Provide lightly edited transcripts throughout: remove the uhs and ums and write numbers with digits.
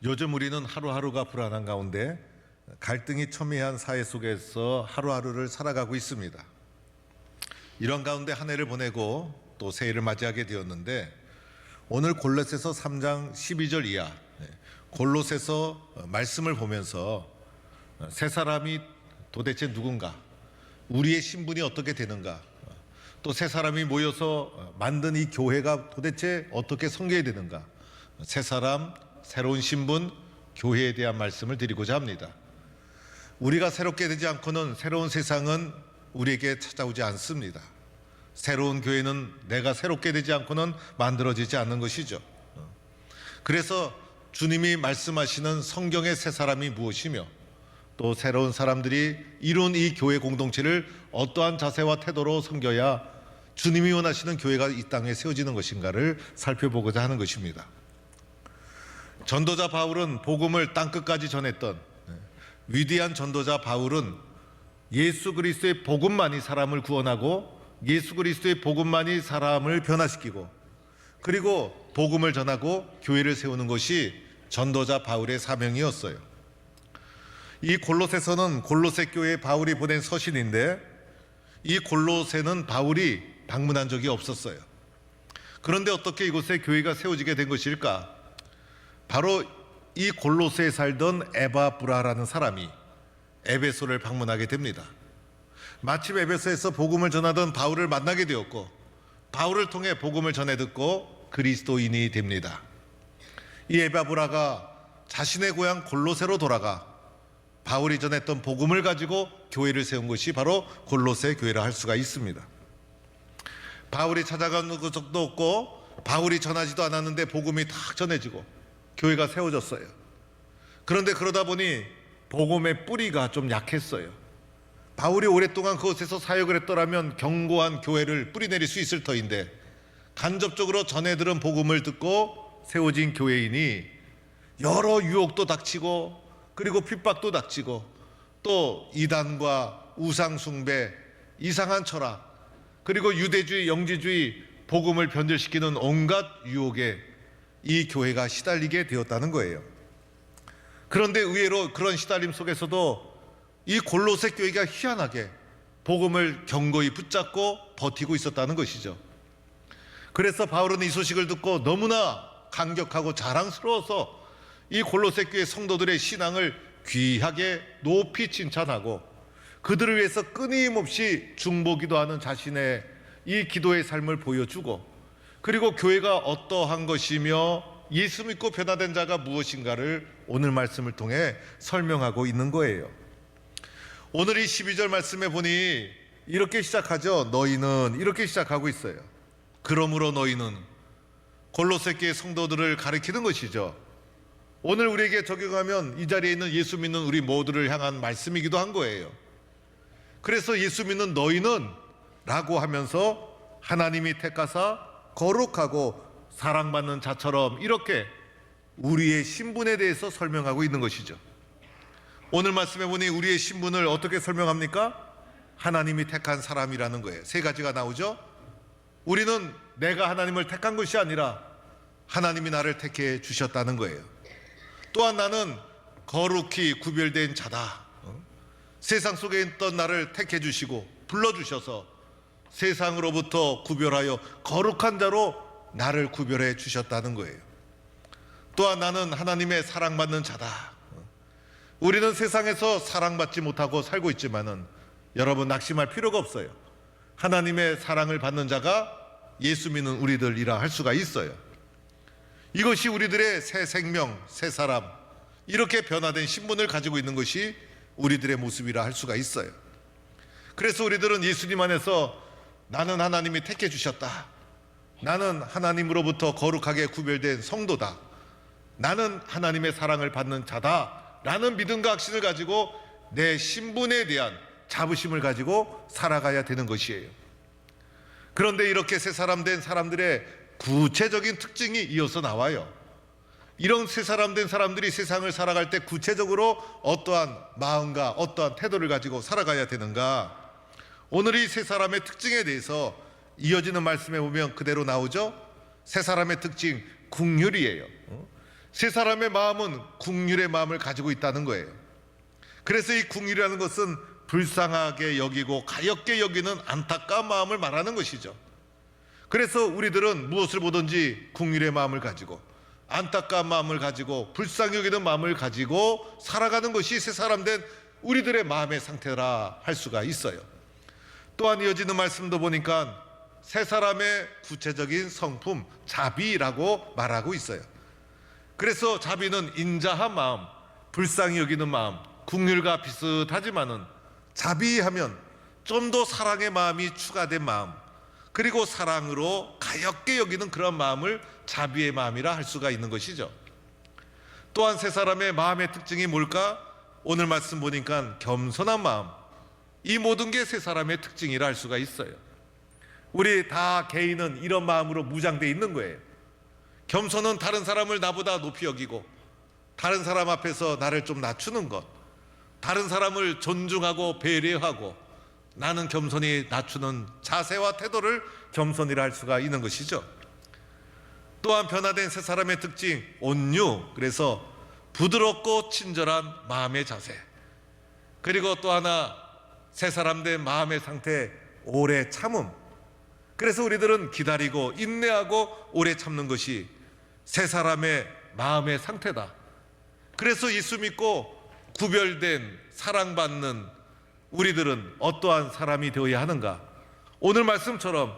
요즘 우리는 하루하루가 불안한 가운데 갈등이 첨예한 사회 속에서 하루하루를 살아가고 있습니다. 이런 가운데 한 해를 보내고 또 새해를 맞이하게 되었는데, 오늘 골로새서 3장 12절 이하 골로새서 말씀을 보면서 새 사람이 도대체 누군가, 우리의 신분이 어떻게 되는가, 또 새 사람이 모여서 만든 이 교회가 도대체 어떻게 섬겨야 되는가, 새 사람, 새로운 신분, 교회에 대한 말씀을 드리고자 합니다. 우리가 새롭게 되지 않고는 새로운 세상은 우리에게 찾아오지 않습니다. 새로운 교회는 내가 새롭게 되지 않고는 만들어지지 않는 것이죠. 그래서 주님이 말씀하시는 성경의 새 사람이 무엇이며, 또 새로운 사람들이 이룬 이 교회 공동체를 어떠한 자세와 태도로 섬겨야 주님이 원하시는 교회가 이 땅에 세워지는 것인가를 살펴보고자 하는 것입니다. 전도자 바울은 복음을 땅끝까지 전했던 위대한 전도자 바울은 예수 그리스도의 복음만이 사람을 구원하고 예수 그리스도의 복음만이 사람을 변화시키고, 그리고 복음을 전하고 교회를 세우는 것이 전도자 바울의 사명이었어요. 이 골로새서는 골로새 교회에 바울이 보낸 서신인데, 이 골로새는 바울이 방문한 적이 없었어요. 그런데 어떻게 이곳에 교회가 세워지게 된 것일까? 바로 이 골로새에 살던 에바브라라는 사람이 에베소를 방문하게 됩니다. 마침 에베소에서 복음을 전하던 바울을 만나게 되었고, 바울을 통해 복음을 전해 듣고 그리스도인이 됩니다. 이 에바브라가 자신의 고향 골로새로 돌아가 바울이 전했던 복음을 가지고 교회를 세운 것이 바로 골로새 교회라 할 수가 있습니다. 바울이 찾아가는 것도 없고 바울이 전하지도 않았는데 복음이 딱 전해지고 교회가 세워졌어요. 그런데 그러다 보니 복음의 뿌리가 좀 약했어요. 바울이 오랫동안 그곳에서 사역을 했더라면 견고한 교회를 뿌리내릴 수 있을 터인데, 간접적으로 전해들은 복음을 듣고 세워진 교회이니 여러 유혹도 닥치고, 그리고 핍박도 닥치고, 또 이단과 우상숭배, 이상한 철학, 그리고 유대주의, 영지주의, 복음을 변절시키는 온갖 유혹에 이 교회가 시달리게 되었다는 거예요. 그런데 의외로 그런 시달림 속에서도 이 골로새 교회가 희한하게 복음을 견고히 붙잡고 버티고 있었다는 것이죠. 그래서 바울은 이 소식을 듣고 너무나 감격하고 자랑스러워서 이 골로새 교회 성도들의 신앙을 귀하게 높이 칭찬하고, 그들을 위해서 끊임없이 중보기도하는 자신의 이 기도의 삶을 보여주고, 그리고 교회가 어떠한 것이며 예수 믿고 변화된 자가 무엇인가를 오늘 말씀을 통해 설명하고 있는 거예요. 오늘 이 12절 말씀에 보니 이렇게 시작하죠. 너희는, 이렇게 시작하고 있어요. 그러므로 너희는, 골로새 교회 성도들을 가리키는 것이죠. 오늘 우리에게 적용하면 이 자리에 있는 예수 믿는 우리 모두를 향한 말씀이기도 한 거예요. 그래서 예수 믿는 너희는 라고 하면서 하나님이 택하사 거룩하고 사랑받는 자처럼 이렇게 우리의 신분에 대해서 설명하고 있는 것이죠. 오늘 말씀해 보니 우리의 신분을 어떻게 설명합니까? 하나님이 택한 사람이라는 거예요. 세 가지가 나오죠. 우리는 내가 하나님을 택한 것이 아니라 하나님이 나를 택해 주셨다는 거예요. 또한 나는 거룩히 구별된 자다. 세상 속에 있던 나를 택해 주시고 불러주셔서 세상으로부터 구별하여 거룩한 자로 나를 구별해 주셨다는 거예요. 또한 나는 하나님의 사랑받는 자다. 우리는 세상에서 사랑받지 못하고 살고 있지만은 여러분 낙심할 필요가 없어요. 하나님의 사랑을 받는 자가 예수 믿는 우리들이라 할 수가 있어요. 이것이 우리들의 새 생명, 새 사람, 이렇게 변화된 신분을 가지고 있는 것이 우리들의 모습이라 할 수가 있어요. 그래서 우리들은 예수님 안에서 나는 하나님이 택해 주셨다, 나는 하나님으로부터 거룩하게 구별된 성도다, 나는 하나님의 사랑을 받는 자다 라는 믿음과 확신을 가지고 내 신분에 대한 자부심을 가지고 살아가야 되는 것이에요. 그런데 이렇게 새 사람 된 사람들의 구체적인 특징이 이어서 나와요. 이런 새 사람 된 사람들이 세상을 살아갈 때 구체적으로 어떠한 마음과 어떠한 태도를 가지고 살아가야 되는가? 오늘 이 새 사람의 특징에 대해서 이어지는 말씀에 보면 그대로 나오죠. 새 사람의 특징, 긍휼이에요. 세 사람의 마음은 긍휼의 마음을 가지고 있다는 거예요. 그래서 이 긍휼이라는 것은 불쌍하게 여기고 가엾게 여기는 안타까운 마음을 말하는 것이죠. 그래서 우리들은 무엇을 보든지 긍휼의 마음을 가지고 안타까운 마음을 가지고 불쌍히 여기는 마음을 가지고 살아가는 것이 새 사람 된 우리들의 마음의 상태라 할 수가 있어요. 또한 이어지는 말씀도 보니까 새 사람의 구체적인 성품 자비라고 말하고 있어요. 그래서 자비는 인자한 마음, 불쌍히 여기는 마음, 긍휼과 비슷하지만은 자비하면 좀 더 사랑의 마음이 추가된 마음, 그리고 사랑으로 가엾게 여기는 그런 마음을 자비의 마음이라 할 수가 있는 것이죠. 또한 세 사람의 마음의 특징이 뭘까? 오늘 말씀 보니까 겸손한 마음, 이 모든 게 세 사람의 특징이라 할 수가 있어요. 우리 다 개인은 이런 마음으로 무장되어 있는 거예요. 겸손은 다른 사람을 나보다 높이 여기고 다른 사람 앞에서 나를 좀 낮추는 것, 다른 사람을 존중하고 배려하고 나는 겸손히 낮추는 자세와 태도를 겸손이라 할 수가 있는 것이죠. 또한 변화된 세 사람의 특징 온유, 그래서 부드럽고 친절한 마음의 자세, 그리고 또 하나 세 사람 된 마음의 상태 오래 참음. 그래서 우리들은 기다리고 인내하고 오래 참는 것이 세 사람의 마음의 상태다. 그래서 예수 믿고 구별된 사랑받는 우리들은 어떠한 사람이 되어야 하는가? 오늘 말씀처럼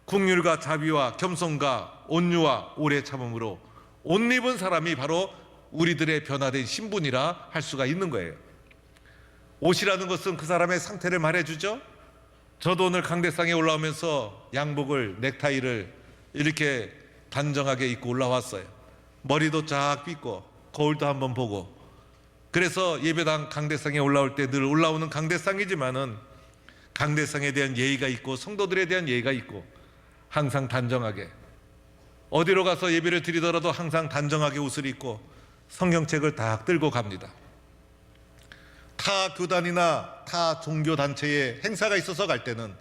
긍휼과 자비와 겸손과 온유와 오래 참음으로 옷 입은 사람이 바로 우리들의 변화된 신분이라 할 수가 있는 거예요. 옷이라는 것은 그 사람의 상태를 말해주죠. 저도 오늘 강대상에 올라오면서 양복을, 넥타이를 이렇게 단정하게 입고 올라왔어요. 머리도 쫙 빗고 거울도 한번 보고. 그래서 예배당 강대상에 올라올 때 늘 올라오는 강대상이지만은 강대상에 대한 예의가 있고 성도들에 대한 예의가 있고 항상 단정하게, 어디로 가서 예배를 드리더라도 항상 단정하게 옷을 입고 성경책을 딱 들고 갑니다. 타 교단이나 타 종교단체의 행사가 있어서 갈 때는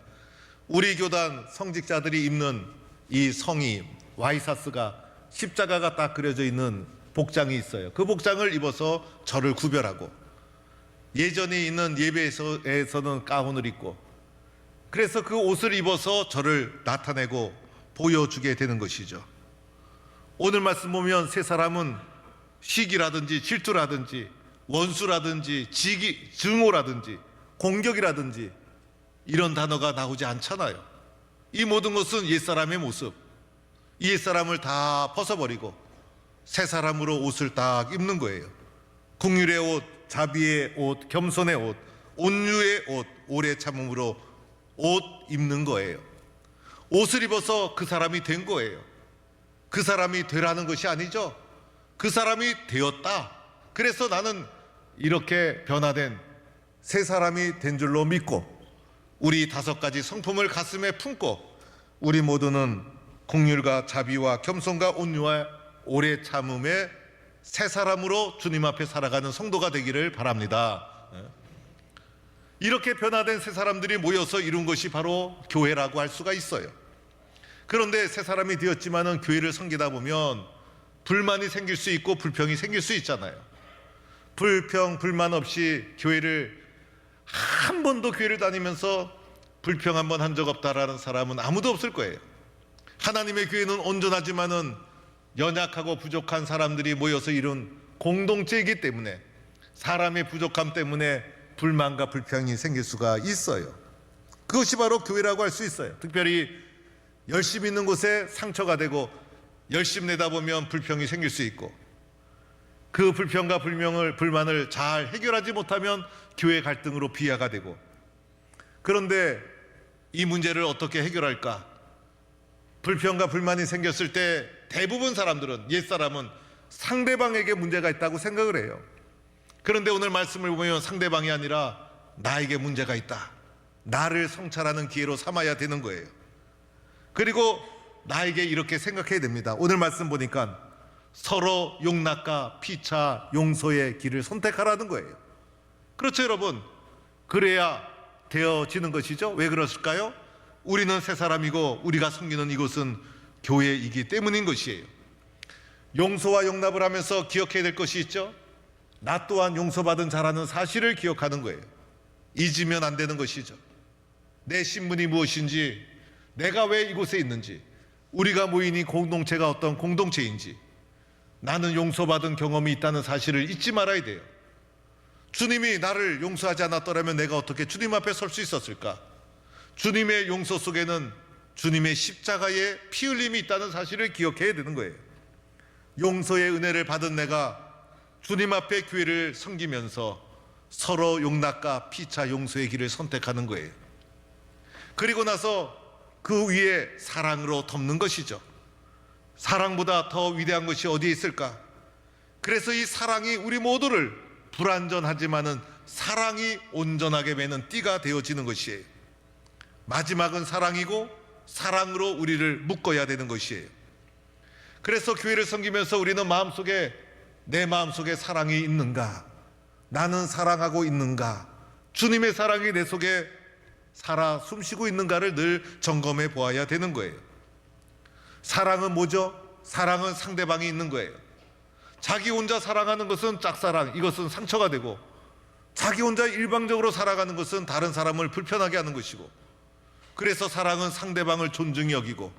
우리 교단 성직자들이 입는 이 성이 와이사스가 십자가가 딱 그려져 있는 복장이 있어요. 그 복장을 입어서 저를 구별하고, 예전에 있는 예배에서는 가운을 입고, 그래서 그 옷을 입어서 저를 나타내고 보여주게 되는 것이죠. 오늘 말씀 보면 세 사람은 시기라든지 질투라든지 원수라든지 증오라든지 공격이라든지 이런 단어가 나오지 않잖아요. 이 모든 것은 옛사람의 모습, 이 옛사람을 다 벗어버리고 새 사람으로 옷을 딱 입는 거예요. 긍휼의 옷, 자비의 옷, 겸손의 옷, 온유의 옷, 오래 참음으로 옷 입는 거예요. 옷을 입어서 그 사람이 된 거예요. 그 사람이 되라는 것이 아니죠. 그 사람이 되었다. 그래서 나는 이렇게 변화된 새 사람이 된 줄로 믿고 우리 5가지 성품을 가슴에 품고 우리 모두는 긍휼과 자비와 겸손과 온유와 오래 참음의 새 사람으로 주님 앞에 살아가는 성도가 되기를 바랍니다. 이렇게 변화된 새 사람들이 모여서 이룬 것이 바로 교회라고 할 수가 있어요. 그런데 새 사람이 되었지만은 교회를 섬기다 보면 불만이 생길 수 있고 불평이 생길 수 있잖아요. 불평, 불만 없이 교회를 한 번도 교회를 다니면서 불평 한 번 한 적 없다라는 사람은 아무도 없을 거예요. 하나님의 교회는 온전하지만은 연약하고 부족한 사람들이 모여서 이룬 공동체이기 때문에 사람의 부족함 때문에 불만과 불평이 생길 수가 있어요. 그것이 바로 교회라고 할 수 있어요. 특별히 열심히 있는 곳에 상처가 되고 열심히 내다 보면 불평이 생길 수 있고, 그 불평과 불만을 잘 해결하지 못하면 교회 갈등으로 비화가 되고, 그런데 이 문제를 어떻게 해결할까? 불평과 불만이 생겼을 때 대부분 사람들은, 옛사람은 상대방에게 문제가 있다고 생각을 해요. 그런데 오늘 말씀을 보면 상대방이 아니라 나에게 문제가 있다, 나를 성찰하는 기회로 삼아야 되는 거예요. 그리고 나에게 이렇게 생각해야 됩니다. 오늘 말씀 보니까 서로 용납과 피차 용서의 길을 선택하라는 거예요. 그렇죠, 여러분? 그래야 되어지는 것이죠. 왜 그랬을까요? 우리는 새 사람이고 우리가 섬기는 이곳은 교회이기 때문인 것이에요. 용서와 용납을 하면서 기억해야 될 것이 있죠. 나 또한 용서받은 자라는 사실을 기억하는 거예요. 잊으면 안 되는 것이죠. 내 신분이 무엇인지, 내가 왜 이곳에 있는지, 우리가 모인 이 공동체가 어떤 공동체인지, 나는 용서받은 경험이 있다는 사실을 잊지 말아야 돼요. 주님이 나를 용서하지 않았더라면 내가 어떻게 주님 앞에 설 수 있었을까? 주님의 용서 속에는 주님의 십자가의 피 흘림이 있다는 사실을 기억해야 되는 거예요. 용서의 은혜를 받은 내가 주님 앞에 교회를 섬기면서 서로 용납과 피차 용서의 길을 선택하는 거예요. 그리고 나서 그 위에 사랑으로 덮는 것이죠. 사랑보다 더 위대한 것이 어디에 있을까? 그래서 이 사랑이 우리 모두를 불완전하지만은 사랑이 온전하게 매는 띠가 되어지는 것이에요. 마지막은 사랑이고 사랑으로 우리를 묶어야 되는 것이에요. 그래서 교회를 섬기면서 우리는 마음속에, 내 마음속에 사랑이 있는가? 나는 사랑하고 있는가? 주님의 사랑이 내 속에 살아 숨쉬고 있는가를 늘 점검해 보아야 되는 거예요. 사랑은 뭐죠? 사랑은 상대방이 있는 거예요. 자기 혼자 사랑하는 것은 짝사랑, 이것은 상처가 되고, 자기 혼자 일방적으로 살아가는 것은 다른 사람을 불편하게 하는 것이고, 그래서 사랑은 상대방을 존중히 여기고,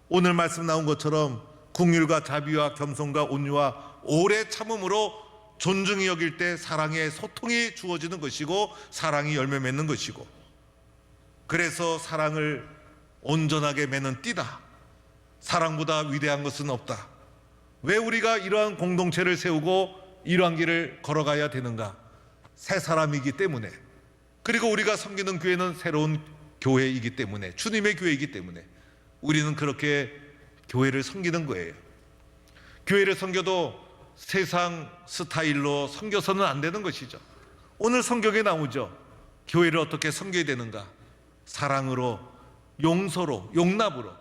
오늘 말씀 나온 것처럼 긍휼과 자비와 겸손과 온유와 오래 참음으로 존중히 여길 때 사랑의 소통이 주어지는 것이고, 사랑이 열매 맺는 것이고, 그래서 사랑을 온전하게 맺는 띠다. 사랑보다 위대한 것은 없다. 왜 우리가 이러한 공동체를 세우고 이러한 길을 걸어가야 되는가? 새 사람이기 때문에, 그리고 우리가 섬기는 교회는 새로운 교회이기 때문에, 주님의 교회이기 때문에 우리는 그렇게 교회를 섬기는 거예요. 교회를 섬겨도 세상 스타일로 섬겨서는 안 되는 것이죠. 오늘 성경에 나오죠. 교회를 어떻게 섬겨야 되는가? 사랑으로, 용서로, 용납으로.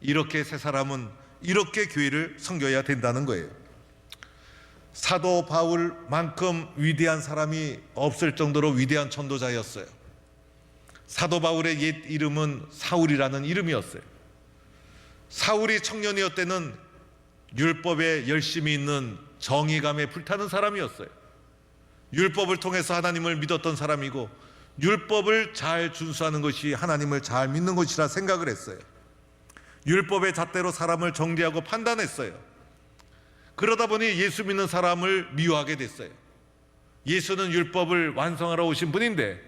이렇게 새 사람은 이렇게 교회를 섬겨야 된다는 거예요. 사도 바울만큼 위대한 사람이 없을 정도로 위대한 전도자였어요. 사도 바울의 옛 이름은 사울이라는 이름이었어요. 사울이 청년이었을 때는 율법에 열심히 있는 정의감에 불타는 사람이었어요. 율법을 통해서 하나님을 믿었던 사람이고, 율법을 잘 준수하는 것이 하나님을 잘 믿는 것이라 생각을 했어요. 율법의 잣대로 사람을 정죄하고 판단했어요. 그러다 보니 예수 믿는 사람을 미워하게 됐어요. 예수는 율법을 완성하러 오신 분인데,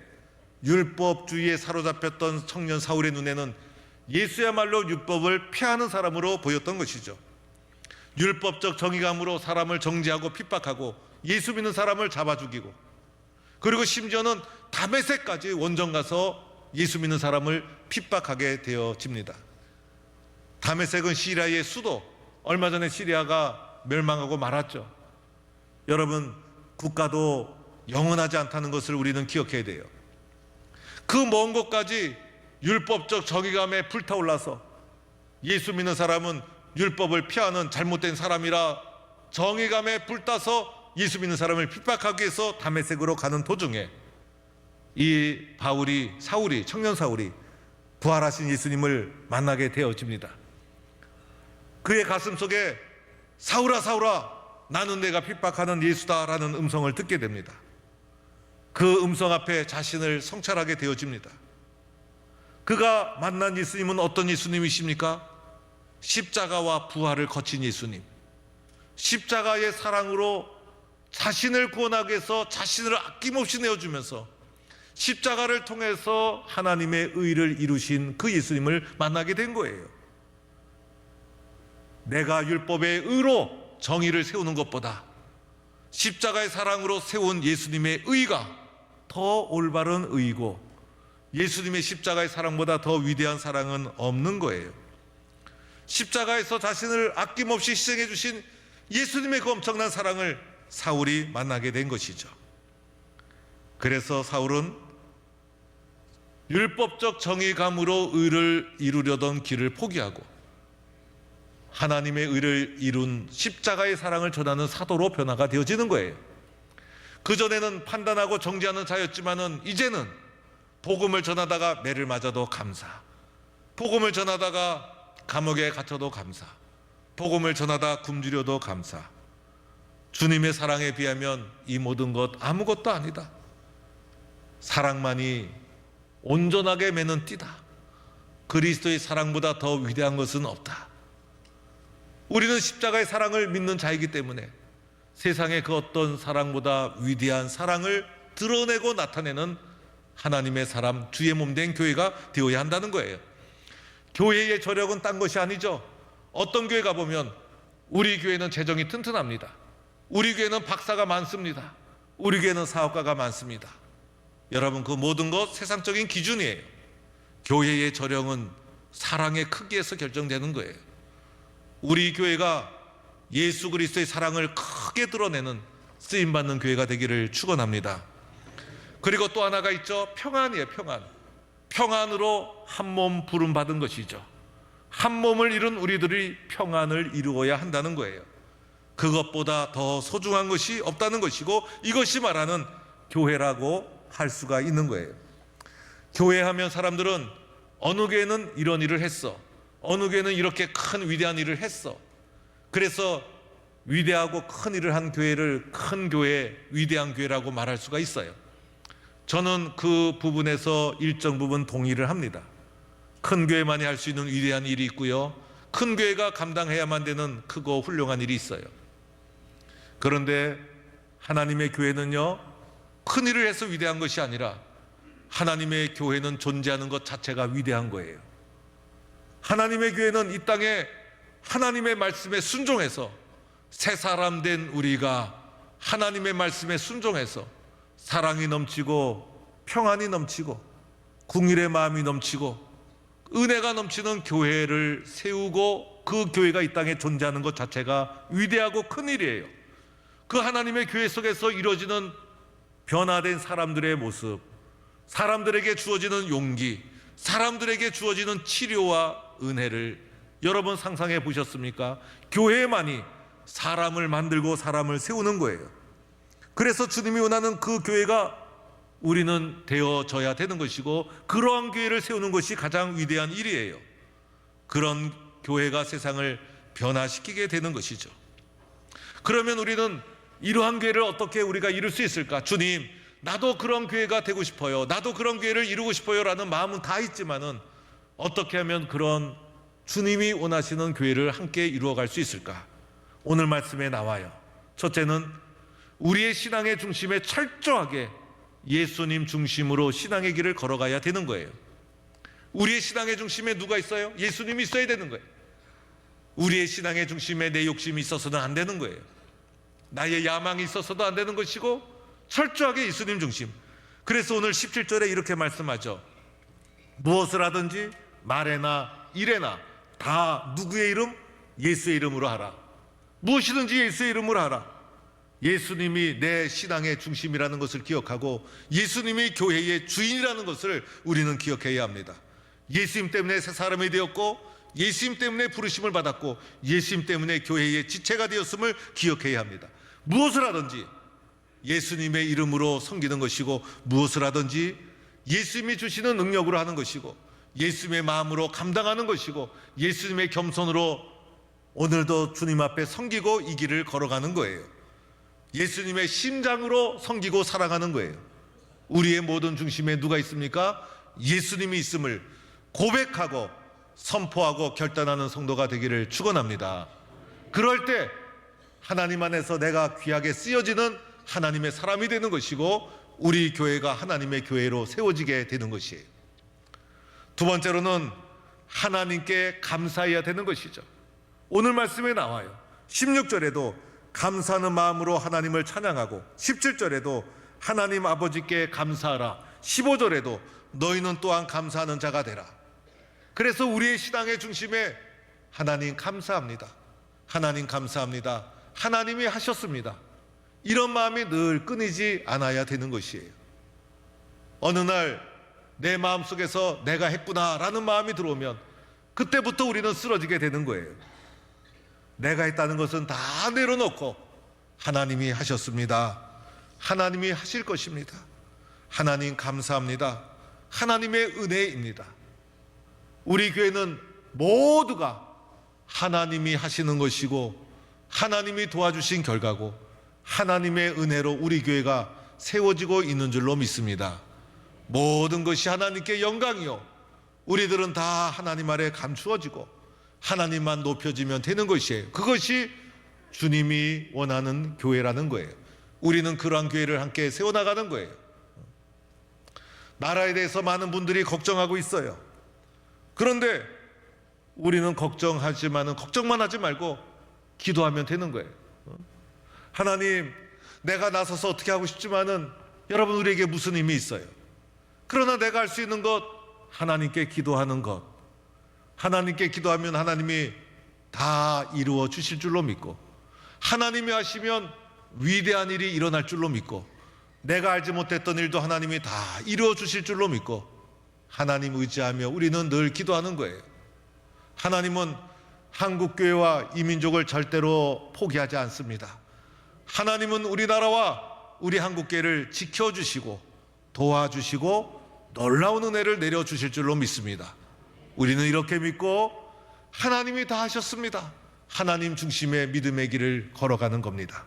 율법주의에 사로잡혔던 청년 사울의 눈에는 예수야말로 율법을 폐하는 사람으로 보였던 것이죠. 율법적 정의감으로 사람을 정죄하고 핍박하고 예수 믿는 사람을 잡아 죽이고, 그리고 심지어는 다메섹까지 원정 가서 예수 믿는 사람을 핍박하게 되어집니다. 다메섹은 시리아의 수도, 얼마 전에 시리아가 멸망하고 말았죠. 여러분, 국가도 영원하지 않다는 것을 우리는 기억해야 돼요. 그 먼 곳까지 율법적 정의감에 불타올라서 예수 믿는 사람은 율법을 피하는 잘못된 사람이라 정의감에 불타서 예수 믿는 사람을 핍박하기 위해서 다메섹으로 가는 도중에 이 사울이, 청년 사울이 부활하신 예수님을 만나게 되어집니다. 그의 가슴 속에 사울아, 사울아, 나는 내가 핍박하는 예수다라는 음성을 듣게 됩니다. 그 음성 앞에 자신을 성찰하게 되어집니다. 그가 만난 예수님은 어떤 예수님이십니까? 십자가와 부활을 거친 예수님, 십자가의 사랑으로 자신을 구원하기 위해서 자신을 아낌없이 내어주면서 십자가를 통해서 하나님의 의를 이루신 그 예수님을 만나게 된 거예요. 내가 율법의 의로 정의를 세우는 것보다 십자가의 사랑으로 세운 예수님의 의가 더 올바른 의이고, 예수님의 십자가의 사랑보다 더 위대한 사랑은 없는 거예요. 십자가에서 자신을 아낌없이 희생해 주신 예수님의 그 엄청난 사랑을 사울이 만나게 된 것이죠. 그래서 사울은 율법적 정의감으로 의를 이루려던 길을 포기하고 하나님의 의를 이룬 십자가의 사랑을 전하는 사도로 변화가 되어지는 거예요. 그전에는 판단하고 정죄하는 자였지만은 이제는 복음을 전하다가 매를 맞아도 감사, 복음을 전하다가 감옥에 갇혀도 감사, 복음을 전하다 굶주려도 감사. 주님의 사랑에 비하면 이 모든 것 아무것도 아니다. 사랑만이 온전하게 매는 띠다. 그리스도의 사랑보다 더 위대한 것은 없다. 우리는 십자가의 사랑을 믿는 자이기 때문에 세상의 그 어떤 사랑보다 위대한 사랑을 드러내고 나타내는 하나님의 사람, 주의 몸된 교회가 되어야 한다는 거예요. 교회의 저력은 딴 것이 아니죠. 어떤 교회 가보면 우리 교회는 재정이 튼튼합니다. 우리 교회는 박사가 많습니다. 우리 교회는 사업가가 많습니다. 여러분, 그 모든 것 세상적인 기준이에요. 교회의 저력은 사랑의 크기에서 결정되는 거예요. 우리 교회가 예수 그리스도의 사랑을 크게 드러내는 쓰임받는 교회가 되기를 축원합니다. 그리고 또 하나가 있죠. 평안이에요. 평안. 평안으로 한 몸 부름받은 것이죠. 한 몸을 이룬 우리들이 평안을 이루어야 한다는 거예요. 그것보다 더 소중한 것이 없다는 것이고, 이것이 말하는 교회라고 할 수가 있는 거예요. 교회 하면 사람들은 어느 교회는 이런 일을 했어, 어느 교회는 이렇게 큰 위대한 일을 했어, 그래서 위대하고 큰 일을 한 교회를 큰 교회, 위대한 교회라고 말할 수가 있어요. 저는 그 부분에서 일정 부분 동의를 합니다. 큰 교회만이 할 수 있는 위대한 일이 있고요, 큰 교회가 감당해야만 되는 크고 훌륭한 일이 있어요. 그런데 하나님의 교회는요, 큰 일을 해서 위대한 것이 아니라 하나님의 교회는 존재하는 것 자체가 위대한 거예요. 하나님의 교회는 이 땅에 하나님의 말씀에 순종해서, 새 사람 된 우리가 하나님의 말씀에 순종해서 사랑이 넘치고 평안이 넘치고 긍휼의 마음이 넘치고 은혜가 넘치는 교회를 세우고, 그 교회가 이 땅에 존재하는 것 자체가 위대하고 큰 일이에요. 그 하나님의 교회 속에서 이루어지는 변화된 사람들의 모습, 사람들에게 주어지는 용기, 사람들에게 주어지는 치료와 은혜를 여러분 상상해 보셨습니까? 교회만이 사람을 만들고 사람을 세우는 거예요. 그래서 주님이 원하는 그 교회가 우리는 되어져야 되는 것이고, 그러한 교회를 세우는 것이 가장 위대한 일이에요. 그런 교회가 세상을 변화시키게 되는 것이죠. 그러면 우리는 이러한 교회를 어떻게 우리가 이룰 수 있을까? 주님, 나도 그런 교회가 되고 싶어요, 나도 그런 교회를 이루고 싶어요 라는 마음은 다 있지만은 어떻게 하면 그런 주님이 원하시는 교회를 함께 이루어갈 수 있을까? 오늘 말씀에 나와요. 첫째는 우리의 신앙의 중심에 철저하게 예수님 중심으로 신앙의 길을 걸어가야 되는 거예요. 우리의 신앙의 중심에 누가 있어요? 예수님이 있어야 되는 거예요. 우리의 신앙의 중심에 내 욕심이 있어서는 안 되는 거예요. 나의 야망이 있어서도 안 되는 것이고, 철저하게 예수님 중심. 그래서 오늘 17절에 이렇게 말씀하죠. 무엇을 하든지 말에나 일에나 다 누구의 이름? 예수의 이름으로 하라. 무엇이든지 예수의 이름으로 하라. 예수님이 내 신앙의 중심이라는 것을 기억하고 예수님이 교회의 주인이라는 것을 우리는 기억해야 합니다. 예수님 때문에 새 사람이 되었고, 예수님 때문에 부르심을 받았고, 예수님 때문에 교회의 지체가 되었음을 기억해야 합니다. 무엇을 하든지 예수님의 이름으로 섬기는 것이고, 무엇을 하든지 예수님이 주시는 능력으로 하는 것이고, 예수님의 마음으로 감당하는 것이고, 예수님의 겸손으로 오늘도 주님 앞에 섬기고 이 길을 걸어가는 거예요. 예수님의 심장으로 섬기고 살아가는 거예요. 우리의 모든 중심에 누가 있습니까? 예수님이 있음을 고백하고 선포하고 결단하는 성도가 되기를 축원합니다. 그럴 때 하나님 안에서 내가 귀하게 쓰여지는 하나님의 사람이 되는 것이고, 우리 교회가 하나님의 교회로 세워지게 되는 것이에요. 두 번째로는 하나님께 감사해야 되는 것이죠. 오늘 말씀에 나와요. 16절에도 감사하는 마음으로 하나님을 찬양하고, 17절에도 하나님 아버지께 감사하라, 15절에도 너희는 또한 감사하는 자가 되라. 그래서 우리의 신앙의 중심에 하나님 감사합니다, 하나님 감사합니다, 하나님이 하셨습니다, 이런 마음이 늘 끊이지 않아야 되는 것이에요. 어느 날 내 마음속에서 내가 했구나 라는 마음이 들어오면 그때부터 우리는 쓰러지게 되는 거예요. 내가 했다는 것은 다 내려놓고 하나님이 하셨습니다, 하나님이 하실 것입니다, 하나님 감사합니다, 하나님의 은혜입니다. 우리 교회는 모두가 하나님이 하시는 것이고 하나님이 도와주신 결과고 하나님의 은혜로 우리 교회가 세워지고 있는 줄로 믿습니다. 모든 것이 하나님께 영광이요 우리들은 다 하나님 아래 감추어지고 하나님만 높여지면 되는 것이에요. 그것이 주님이 원하는 교회라는 거예요. 우리는 그러한 교회를 함께 세워나가는 거예요. 나라에 대해서 많은 분들이 걱정하고 있어요. 그런데 우리는 걱정하지만은 걱정만 하지 말고 기도하면 되는 거예요. 하나님, 내가 나서서 어떻게 하고 싶지만은 여러분 우리에게 무슨 힘이 있어요? 그러나 내가 할 수 있는 것 하나님께 기도하는 것. 하나님께 기도하면 하나님이 다 이루어 주실 줄로 믿고 하나님이 하시면 위대한 일이 일어날 줄로 믿고 내가 알지 못했던 일도 하나님이 다 이루어 주실 줄로 믿고 하나님 의지하며 우리는 늘 기도하는 거예요. 하나님은 한국교회와 이 민족을 절대로 포기하지 않습니다. 하나님은 우리나라와 우리 한국교회를 지켜주시고 도와주시고 놀라운 은혜를 내려주실 줄로 믿습니다. 우리는 이렇게 믿고 하나님이 다 하셨습니다. 하나님 중심의 믿음의 길을 걸어가는 겁니다.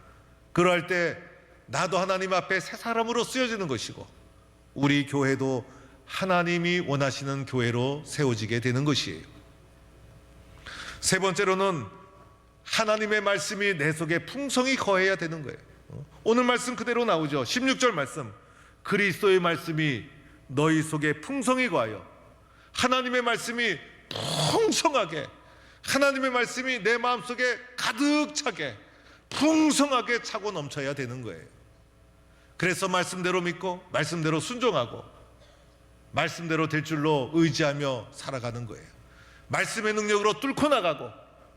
그럴 때 나도 하나님 앞에 새 사람으로 쓰여지는 것이고 우리 교회도 하나님이 원하시는 교회로 세워지게 되는 것이에요. 세 번째로는 하나님의 말씀이 내 속에 풍성히 거해야 되는 거예요. 오늘 말씀 그대로 나오죠. 16절 말씀, 그리스도의 말씀이 너희 속에 풍성히 거하여 하나님의 말씀이 풍성하게 하나님의 말씀이 내 마음속에 가득 차게 풍성하게 차고 넘쳐야 되는 거예요. 그래서 말씀대로 믿고 말씀대로 순종하고 말씀대로 될 줄로 의지하며 살아가는 거예요. 말씀의 능력으로 뚫고 나가고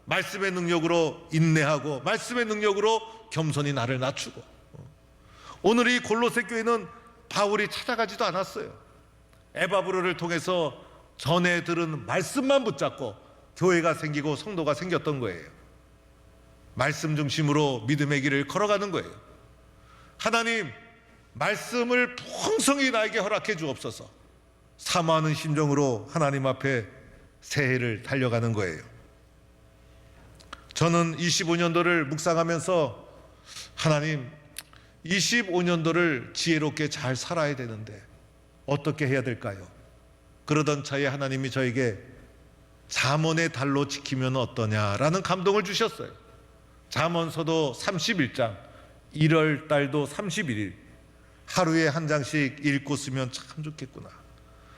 말씀의 능력으로 인내하고 말씀의 능력으로 겸손히 나를 낮추고 오늘 이 골로새 교회는 바울이 찾아가지도 않았어요. 에바브로를 통해서 전에 들은 말씀만 붙잡고 교회가 생기고 성도가 생겼던 거예요. 말씀 중심으로 믿음의 길을 걸어가는 거예요. 하나님, 말씀을 풍성히 나에게 허락해 주옵소서. 사모하는 심정으로 하나님 앞에 새해를 달려가는 거예요. 저는 25년도를 묵상하면서 하나님, 25년도를 지혜롭게 잘 살아야 되는데 어떻게 해야 될까요? 그러던 차에 하나님이 저에게 잠언의 달로 지키면 어떠냐라는 감동을 주셨어요. 잠언서도 31장 1월 달도 31일 하루에 한 장씩 읽고 쓰면 참 좋겠구나.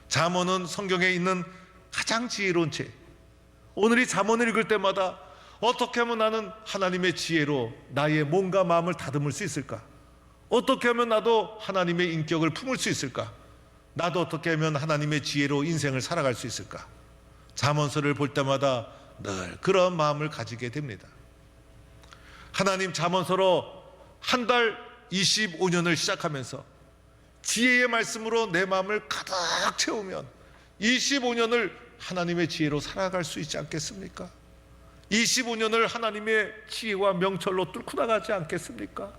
잠언은 성경에 있는 가장 지혜로운 책. 오늘 이 잠언을 읽을 때마다 어떻게 하면 나는 하나님의 지혜로 나의 몸과 마음을 다듬을 수 있을까? 어떻게 하면 나도 하나님의 인격을 품을 수 있을까? 나도 어떻게 하면 하나님의 지혜로 인생을 살아갈 수 있을까? 잠언서를 볼 때마다 늘 그런 마음을 가지게 됩니다. 하나님, 잠언서로 한 달 25년을 시작하면서 지혜의 말씀으로 내 마음을 가득 채우면 25년을 하나님의 지혜로 살아갈 수 있지 않겠습니까? 25년을 하나님의 지혜와 명철로 뚫고 나가지 않겠습니까?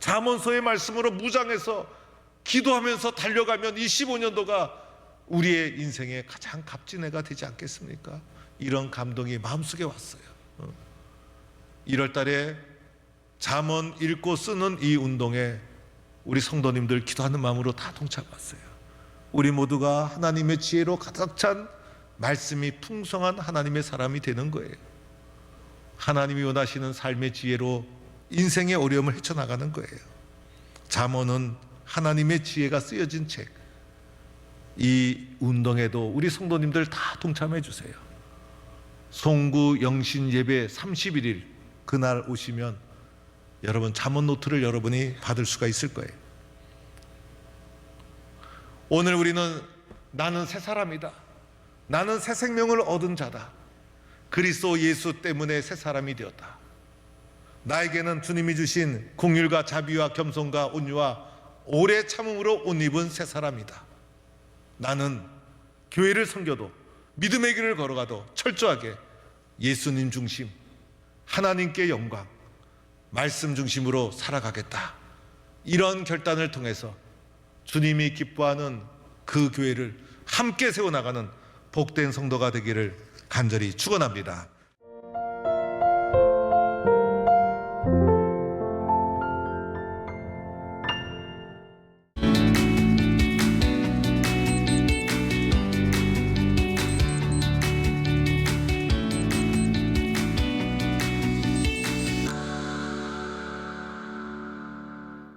잠언서의 말씀으로 무장해서 기도하면서 달려가면 25년도가 우리의 인생의 가장 값진 해가 되지 않겠습니까? 이런 감동이 마음속에 왔어요. 1월 달에 잠언 읽고 쓰는 이 운동에 우리 성도님들 기도하는 마음으로 다 동참했어요. 우리 모두가 하나님의 지혜로 가득 찬 말씀이 풍성한 하나님의 사람이 되는 거예요. 하나님이 원하시는 삶의 지혜로 인생의 어려움을 헤쳐나가는 거예요. 잠언은 하나님의 지혜가 쓰여진 책. 이 운동에도 우리 성도님들 다 동참해 주세요. 송구 영신 예배 31일 그날 오시면 여러분 잠언 노트를 여러분이 받을 수가 있을 거예요. 오늘 우리는 나는 새 사람이다. 나는 새 생명을 얻은 자다. 그리스도 예수 때문에 새 사람이 되었다. 나에게는 주님이 주신 긍휼과 자비와 겸손과 온유와 오래 참음으로 옷 입은 새 사람이다. 나는 교회를 섬겨도 믿음의 길을 걸어가도 철저하게 예수님 중심, 하나님께 영광, 말씀 중심으로 살아가겠다. 이런 결단을 통해서 주님이 기뻐하는 그 교회를 함께 세워나가는 복된 성도가 되기를 간절히 축원합니다.